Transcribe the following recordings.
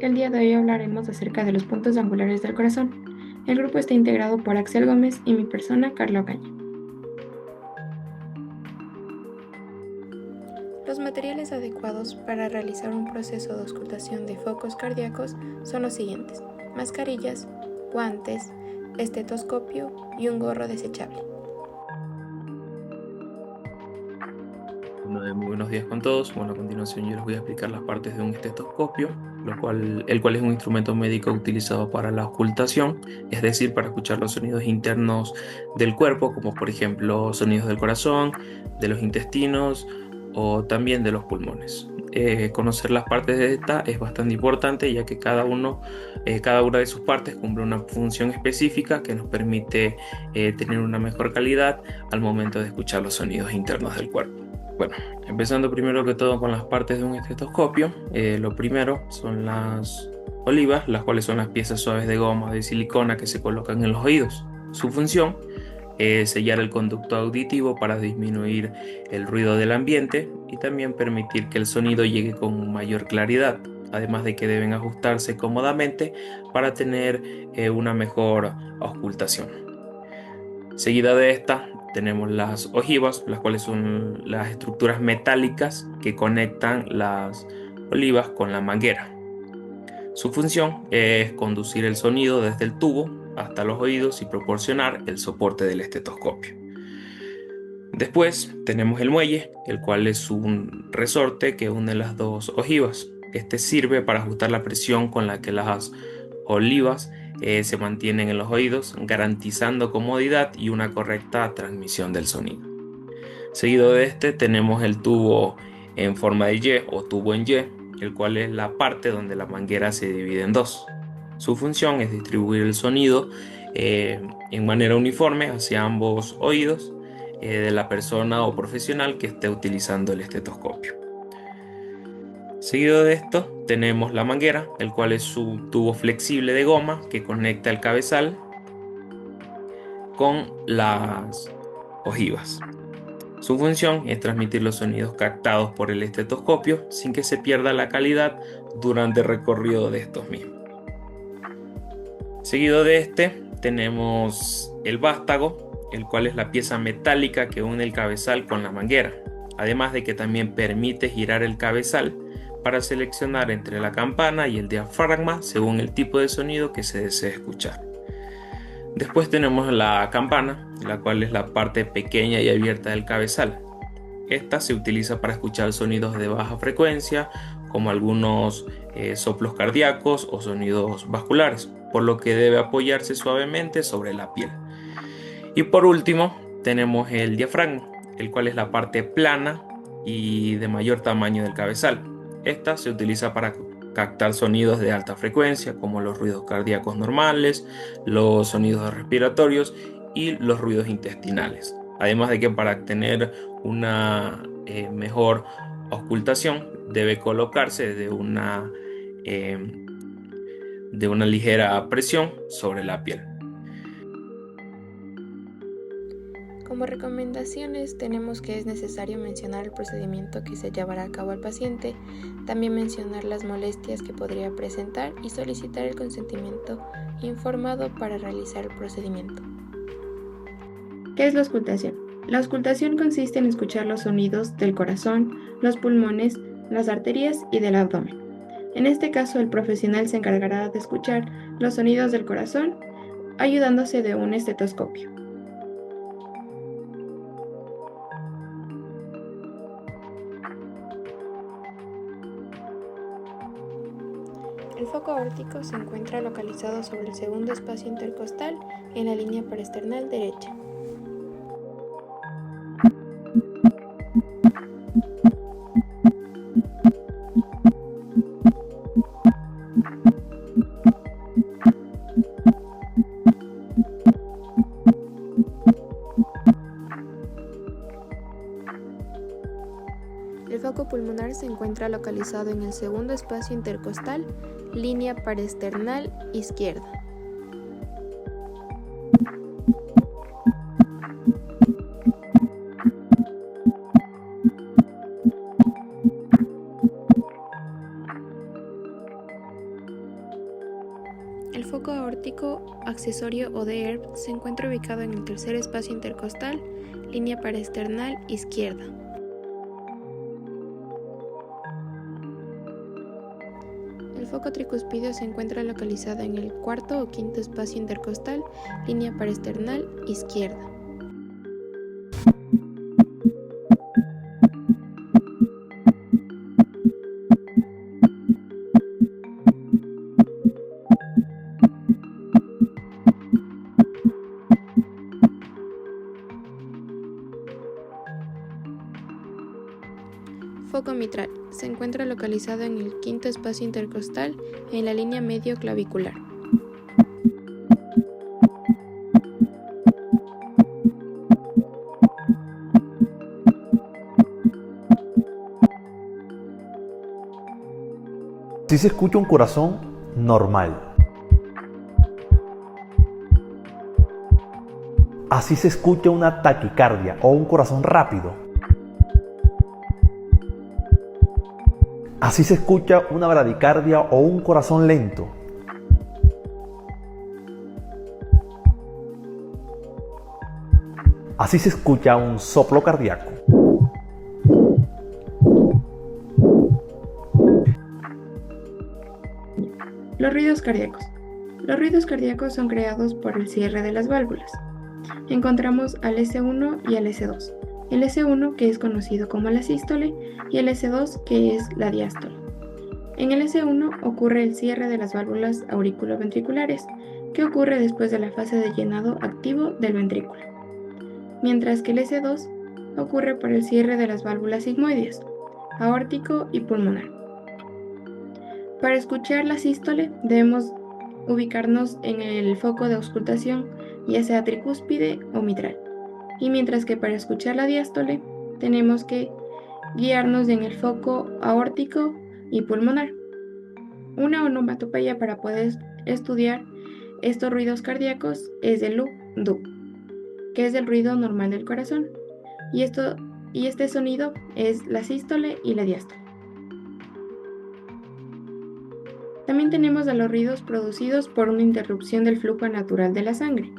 El día de hoy hablaremos acerca de los puntos angulares del corazón. El grupo está integrado por Axel Gómez y mi persona, Carla Ocaña. Los materiales adecuados para realizar un proceso de auscultación de focos cardíacos son los siguientes: mascarillas, guantes, estetoscopio y un gorro desechable. Muy buenos días con todos. Bueno, a continuación yo les voy a explicar las partes de un estetoscopio, el cual es un instrumento médico utilizado para la ocultación, es decir, para escuchar los sonidos internos del cuerpo, como por ejemplo sonidos del corazón, de los intestinos o también de los pulmones. Conocer las partes de esta es bastante importante, ya que cada una de sus partes cumple una función específica que nos permite tener una mejor calidad al momento de escuchar los sonidos internos del cuerpo. Bueno, empezando primero que todo con las partes de un estetoscopio, lo primero son las olivas, las cuales son las piezas suaves de goma o de silicona que se colocan en los oídos. Su función es sellar el conducto auditivo para disminuir el ruido del ambiente y también permitir que el sonido llegue con mayor claridad, además de que deben ajustarse cómodamente para tener una mejor auscultación. Seguida de esta tenemos las ojivas, las cuales son las estructuras metálicas que conectan las olivas con la manguera. Su función es conducir el sonido desde el tubo hasta los oídos y proporcionar el soporte del estetoscopio. Después tenemos el muelle, el cual es un resorte que une las dos ojivas. Este sirve para ajustar la presión con la que las olivas se mantienen en los oídos, garantizando comodidad y una correcta transmisión del sonido. Seguido de este tenemos el tubo en forma de Y o tubo en Y, el cual es la parte donde la manguera se divide en dos. Su función es distribuir el sonido en manera uniforme hacia ambos oídos de la persona o profesional que esté utilizando el estetoscopio. Seguido de esto tenemos la manguera, el cual es un tubo flexible de goma que conecta el cabezal con las ojivas. Su función es transmitir los sonidos captados por el estetoscopio sin que se pierda la calidad durante el recorrido de estos mismos. Seguido de este tenemos el vástago, el cual es la pieza metálica que une el cabezal con la manguera, además de que también permite girar el cabezal para seleccionar entre la campana y el diafragma según el tipo de sonido que se desee escuchar. Después tenemos la campana, la cual es la parte pequeña y abierta del cabezal. Esta se utiliza para escuchar sonidos de baja frecuencia, como algunos soplos cardíacos o sonidos vasculares, por lo que debe apoyarse suavemente sobre la piel. Y por último, tenemos el diafragma, el cual es la parte plana y de mayor tamaño del cabezal. Esta se utiliza para captar sonidos de alta frecuencia, como los ruidos cardíacos normales, los sonidos respiratorios y los ruidos intestinales. Además de que para tener una mejor auscultación debe colocarse eh, de una ligera presión sobre la piel. Como recomendaciones tenemos que es necesario mencionar el procedimiento que se llevará a cabo al paciente, también mencionar las molestias que podría presentar y solicitar el consentimiento informado para realizar el procedimiento. ¿Qué es la auscultación? La auscultación consiste en escuchar los sonidos del corazón, los pulmones, las arterias y del abdomen. En este caso, el profesional se encargará de escuchar los sonidos del corazón ayudándose de un estetoscopio. El foco aórtico se encuentra localizado sobre el segundo espacio intercostal en la línea parasternal derecha. El foco pulmonar se encuentra localizado en el segundo espacio intercostal, línea parasternal izquierda. El foco aórtico accesorio o DERB se encuentra ubicado en el tercer espacio intercostal, línea paraesternal izquierda. El foco tricuspidio se encuentra localizado en el cuarto o quinto espacio intercostal, línea paraesternal izquierda. Foco mitral se encuentra localizado en el quinto espacio intercostal, en la línea medio clavicular. Si se escucha un corazón normal. Así se escucha una taquicardia o un corazón rápido. Así se escucha una bradicardia o un corazón lento. Así se escucha un soplo cardíaco. Los ruidos cardíacos. Los ruidos cardíacos son creados por el cierre de las válvulas. Encontramos al S1 y al S2. El S1, que es conocido como la sístole, y el S2, que es la diástole. En el S1 ocurre el cierre de las válvulas auriculoventriculares, que ocurre después de la fase de llenado activo del ventrículo, mientras que el S2 ocurre por el cierre de las válvulas sigmoides, aórtico y pulmonar. Para escuchar la sístole debemos ubicarnos en el foco de auscultación, ya sea tricúspide o mitral, y mientras que para escuchar la diástole tenemos que guiarnos en el foco aórtico y pulmonar. Una onomatopeya para poder estudiar estos ruidos cardíacos es el LU-DU, que es el ruido normal del corazón, y este sonido es la sístole y la diástole. También tenemos a los ruidos producidos por una interrupción del flujo natural de la sangre.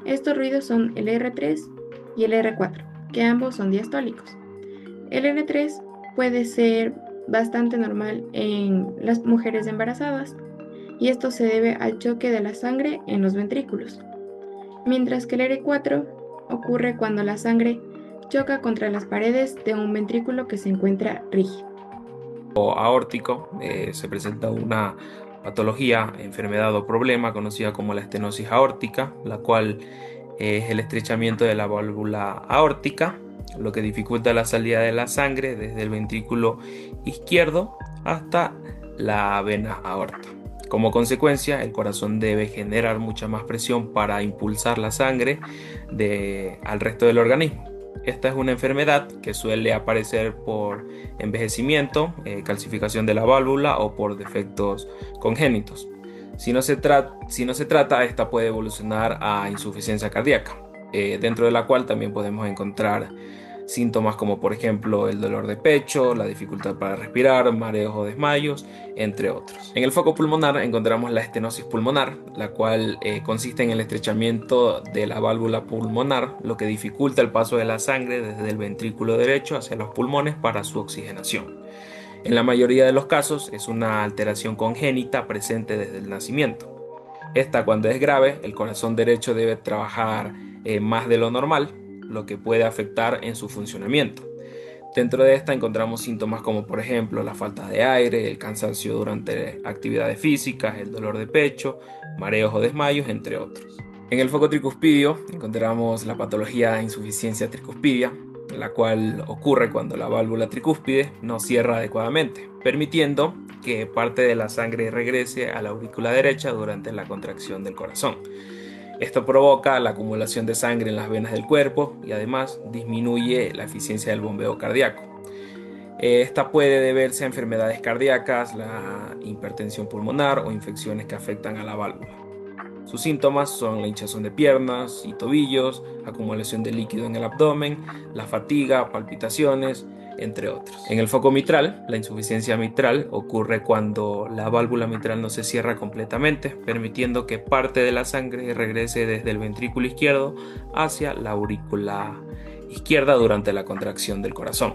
Estos ruidos son el R3 y el R4, que ambos son diastólicos. El R3 puede ser bastante normal en las mujeres embarazadas, y esto se debe al choque de la sangre en los ventrículos, mientras que el R4 ocurre cuando la sangre choca contra las paredes de un ventrículo que se encuentra rígido. Aórtico se presenta una patología, enfermedad o problema conocida como la estenosis aórtica, la cual es el estrechamiento de la válvula aórtica, lo que dificulta la salida de la sangre desde el ventrículo izquierdo hasta la vena aorta. Como consecuencia, el corazón debe generar mucha más presión para impulsar la sangre al resto del organismo. Esta es una enfermedad que suele aparecer por envejecimiento, calcificación de la válvula o por defectos congénitos. Si no se trata, esta puede evolucionar a insuficiencia cardíaca, dentro de la cual también podemos encontrar síntomas como por ejemplo el dolor de pecho, la dificultad para respirar, mareos o desmayos, entre otros. En el foco pulmonar encontramos la estenosis pulmonar, la cual consiste en el estrechamiento de la válvula pulmonar, lo que dificulta el paso de la sangre desde el ventrículo derecho hacia los pulmones para su oxigenación. En la mayoría de los casos es una alteración congénita presente desde el nacimiento. Esta, cuando es grave, el corazón derecho debe trabajar más de lo normal, lo que puede afectar en su funcionamiento. Dentro de esta encontramos síntomas como por ejemplo la falta de aire, el cansancio durante actividades físicas, el dolor de pecho, mareos o desmayos, entre otros. En el foco tricuspidio encontramos la patología de insuficiencia tricuspidia, la cual ocurre cuando la válvula tricúspide no cierra adecuadamente, permitiendo que parte de la sangre regrese a la aurícula derecha durante la contracción del corazón. Esto provoca la acumulación de sangre en las venas del cuerpo y además disminuye la eficiencia del bombeo cardíaco. Esta puede deberse a enfermedades cardíacas, la hipertensión pulmonar o infecciones que afectan a la válvula. Sus síntomas son la hinchazón de piernas y tobillos, acumulación de líquido en el abdomen, la fatiga, palpitaciones, entre otros. En el foco mitral, la insuficiencia mitral ocurre cuando la válvula mitral no se cierra completamente, permitiendo que parte de la sangre regrese desde el ventrículo izquierdo hacia la aurícula izquierda durante la contracción del corazón.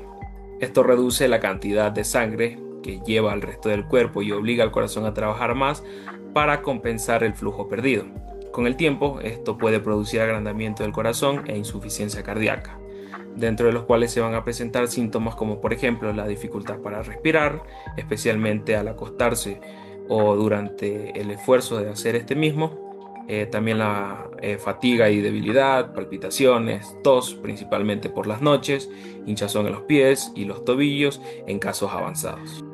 Esto reduce la cantidad de sangre que lleva al resto del cuerpo y obliga al corazón a trabajar más para compensar el flujo perdido. Con el tiempo, esto puede producir agrandamiento del corazón e insuficiencia cardíaca, dentro de los cuales se van a presentar síntomas como por ejemplo la dificultad para respirar, especialmente al acostarse o durante el esfuerzo de hacer este mismo. También la fatiga y debilidad, palpitaciones, tos principalmente por las noches, hinchazón en los pies y los tobillos en casos avanzados.